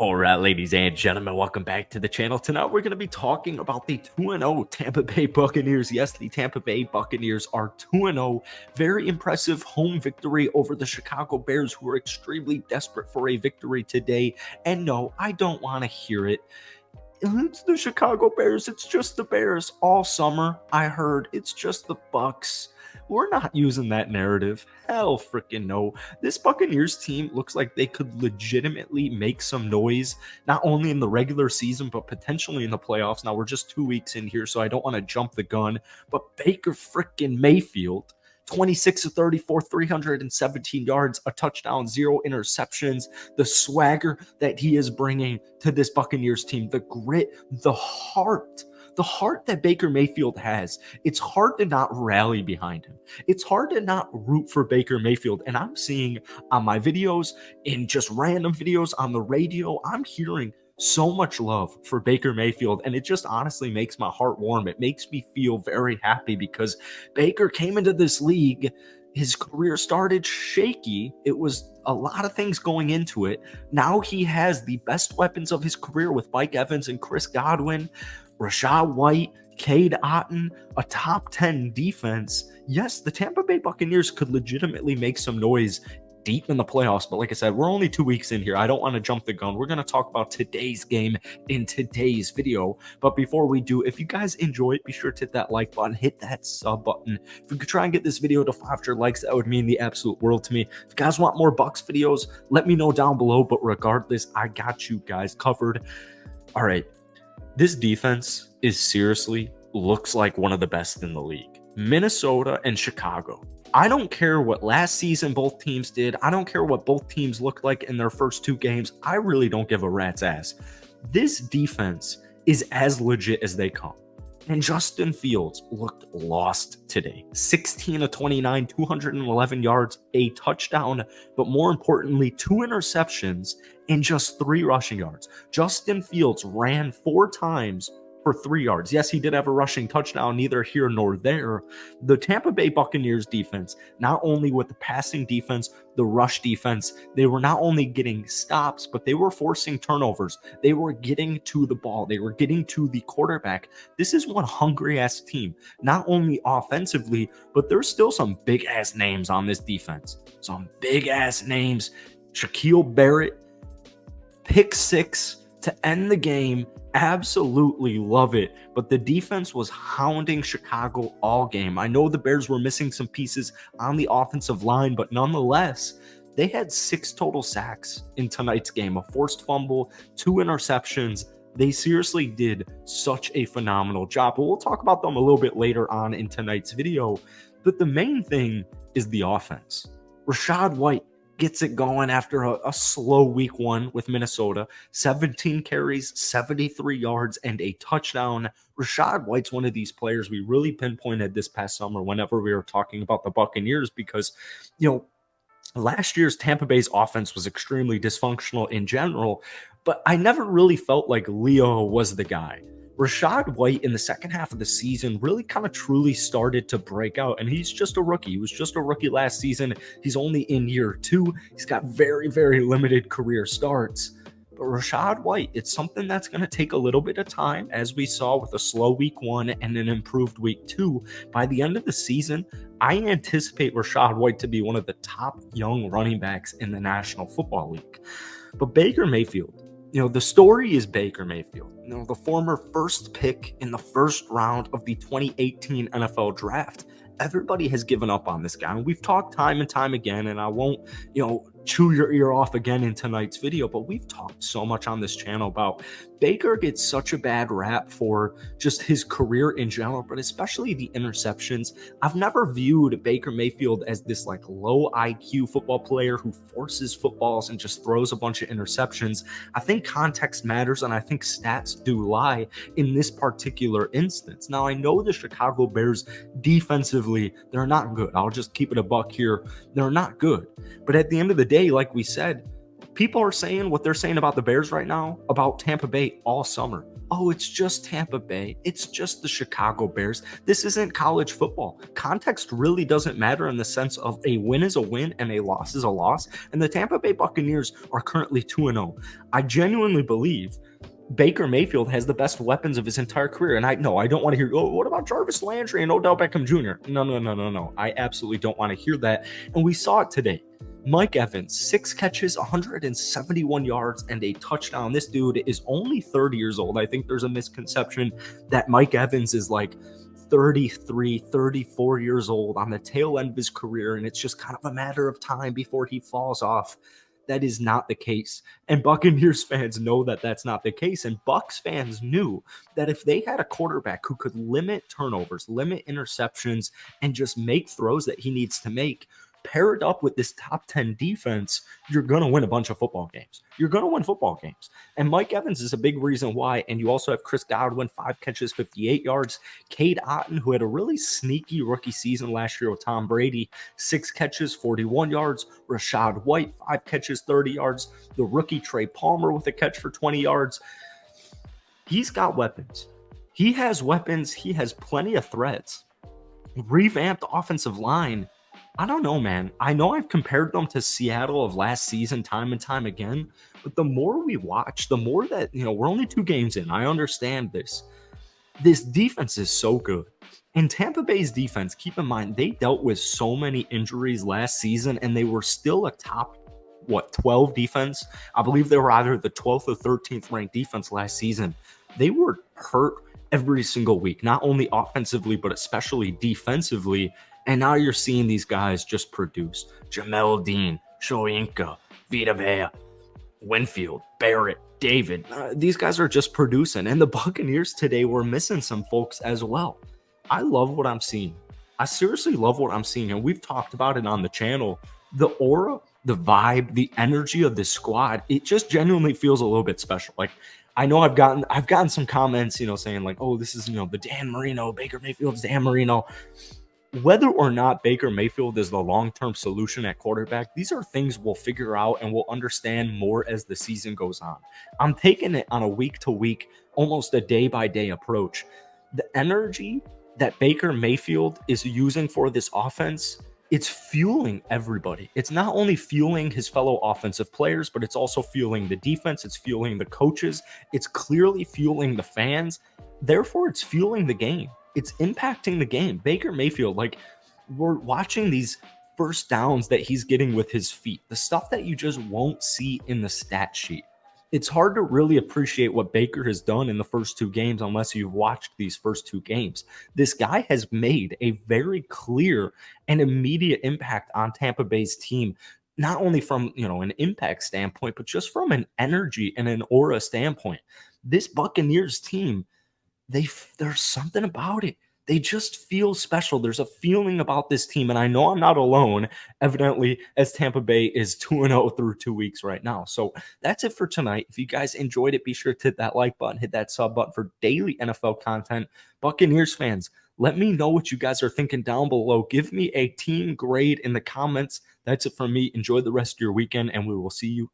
All right, ladies and gentlemen, welcome back to the channel. Tonight, we're going to be talking about the 2-0 Tampa Bay Buccaneers. Yes, the Tampa Bay Buccaneers are 2-0. Very impressive home victory over the Chicago Bears, who are extremely desperate for a victory today. And no, I don't want to hear it. It's the Chicago Bears. It's just the Bears. All summer, I heard it's just the Bucs. We're not using that narrative. Hell freaking no. This Buccaneers team looks like they could legitimately make some noise, not only in the regular season, but potentially in the playoffs. Now, we're just 2 weeks in here, so I don't want to jump the gun, but Baker freaking Mayfield, 26 of 34, 317 yards, a touchdown, 0 interceptions, the swagger that he is bringing to this Buccaneers team, the grit, the heart that Baker Mayfield has. It's hard to not rally behind him. It's hard to not root for Baker Mayfield. And I'm seeing on my videos, in just random videos on the radio, I'm hearing so much love for Baker Mayfield, and it just honestly makes my heart warm. It makes me feel very happy because Baker came into this league. His career started shaky. It was a lot of things going into it. Now he has the best weapons of his career with Mike Evans and Chris Godwin, Rachaad White, Cade Otton, a top 10 defense. Yes, the Tampa Bay Buccaneers could legitimately make some noise deep in the playoffs, but like I said, we're only 2 weeks in here. I don't want to jump the gun. We're going to talk about today's game in today's video. But before we do, if you guys enjoy it, be sure to hit that like button, hit that sub button. If we could try and get this video to 500 likes, that would mean the absolute world to me. If you guys want more Bucs videos, let me know down below. But regardless, I got you guys covered. All right, this defense is seriously looks like one of the best in the league. Minnesota and Chicago. I don't care what last season both teams did. I don't care what both teams looked like in their first 2 games. I really don't give a rat's ass. This defense is as legit as they come. And Justin Fields looked lost today. 16 of 29, 211 yards, a touchdown, but more importantly, 2 interceptions and just 3 rushing yards. Justin Fields ran 4 times for 3 yards. Yes, he did have a rushing touchdown, neither here nor there. The Tampa Bay Buccaneers defense, not only with the passing defense, the rush defense, they were not only getting stops, but they were forcing turnovers. They were getting to the ball. They were getting to the quarterback. This is one hungry-ass team, not only offensively, but there's still some big-ass names on this defense. Some big-ass names. Shaquille Barrett, pick 6 to end the game. Absolutely love it. But the defense was hounding Chicago all game. I know the Bears were missing some pieces on the offensive line, but nonetheless, they had 6 total sacks in tonight's game, a forced fumble, 2 interceptions. They seriously did such a phenomenal job. But we'll talk about them a little bit later on in tonight's video. But the main thing is the offense. Rachaad White gets it going after a slow week 1 with Minnesota. 17 carries, 73 yards, and a touchdown. Rachaad White's one of these players we really pinpointed this past summer whenever we were talking about the Buccaneers because, last year's Tampa Bay's offense was extremely dysfunctional in general, but I never really felt like Leo was the guy. Rachaad White in the second half of the season really kind of truly started to break out, and he's just a rookie. He was just a rookie last season. He's only in year 2. He's got very, very limited career starts. But Rachaad White, it's something that's going to take a little bit of time, as we saw with a slow week 1 and an improved week 2. By the end of the season, I anticipate Rachaad White to be one of the top young running backs in the National Football League. But Baker Mayfield, the story is Baker Mayfield, the former first pick in the first round of the 2018 NFL draft. Everybody has given up on this guy. And we've talked time and time again, and I won't, chew your ear off again in tonight's video, but we've talked so much on this channel about Baker gets such a bad rap for just his career in general, but especially the interceptions. I've never viewed Baker Mayfield as this low IQ football player who forces footballs and just throws a bunch of interceptions. I think context matters, and I think stats do lie in this particular instance. Now, I know the Chicago Bears defensively, they're not good. I'll just keep it a buck here. They're not good. But at the end of the day, like we said, People are saying what they're saying about the Bears right now about Tampa Bay all summer. Oh, it's just Tampa Bay. It's just the Chicago Bears. This isn't college football. Context really doesn't matter in the sense of a win is a win and a loss is a loss. And the Tampa Bay Buccaneers are currently 2-0. I genuinely believe Baker Mayfield has the best weapons of his entire career. And I don't want to hear, oh, what about Jarvis Landry and Odell Beckham Jr.? No. I absolutely don't want to hear that. And we saw it today. Mike Evans, 6 catches, 171 yards, and a touchdown. This dude is only 30 years old. I think there's a misconception that Mike Evans is like 33, 34 years old on the tail end of his career, and it's just kind of a matter of time before he falls off. That is not the case. And Buccaneers fans know that that's not the case. And Bucs fans knew that if they had a quarterback who could limit turnovers, limit interceptions, and just make throws that he needs to make, paired up with this top 10 defense, you're going to win a bunch of football games. You're going to win football games. And Mike Evans is a big reason why. And you also have Chris Godwin, 5 catches, 58 yards. Cade Otton, who had a really sneaky rookie season last year with Tom Brady, 6 catches, 41 yards. Rashad White, 5 catches, 30 yards. The rookie Trey Palmer with a catch for 20 yards. He's got weapons. He has weapons. He has plenty of threats. Revamped offensive line. I don't know, man. I know I've compared them to Seattle of last season time and time again, but the more we watch, the more that, we're only 2 games in. I understand this. This defense is so good. And Tampa Bay's defense, keep in mind, they dealt with so many injuries last season, and they were still a top, 12 defense? I believe they were either the 12th or 13th ranked defense last season. They were hurt every single week, not only offensively, but especially defensively. And now you're seeing these guys just produce. Jamel Dean, Shoyinka, Vita Vea, Winfield, Barrett, David. These guys are just producing. And the Buccaneers today were missing some folks as well. I love what I'm seeing. I seriously love what I'm seeing. And we've talked about it on the channel. The aura, the vibe, the energy of this squad, it just genuinely feels a little bit special. Like, I know I've gotten some comments, saying like, oh, this is, the Dan Marino, Baker Mayfield's Dan Marino. Whether or not Baker Mayfield is the long-term solution at quarterback, these are things we'll figure out and we'll understand more as the season goes on. I'm taking it on a week-to-week, almost a day-by-day approach. The energy that Baker Mayfield is using for this offense, it's fueling everybody. It's not only fueling his fellow offensive players, but it's also fueling the defense. It's fueling the coaches. It's clearly fueling the fans. Therefore, it's fueling the game. It's impacting the game. Baker Mayfield, we're watching these first downs that he's getting with his feet, the stuff that you just won't see in the stat sheet. It's hard to really appreciate what Baker has done in the first 2 games unless you've watched these first 2 games. This guy has made a very clear and immediate impact on Tampa Bay's team, not only from, an impact standpoint, but just from an energy and an aura standpoint. This Buccaneers team, there's something about it. They just feel special. There's a feeling about this team, and I know I'm not alone, evidently, as Tampa Bay is 2-0 through 2 weeks right now. So that's it for tonight. If you guys enjoyed it, be sure to hit that like button, hit that sub button for daily NFL content. Buccaneers fans, let me know what you guys are thinking down below. Give me a team grade in the comments. That's it from me. Enjoy the rest of your weekend, and we will see you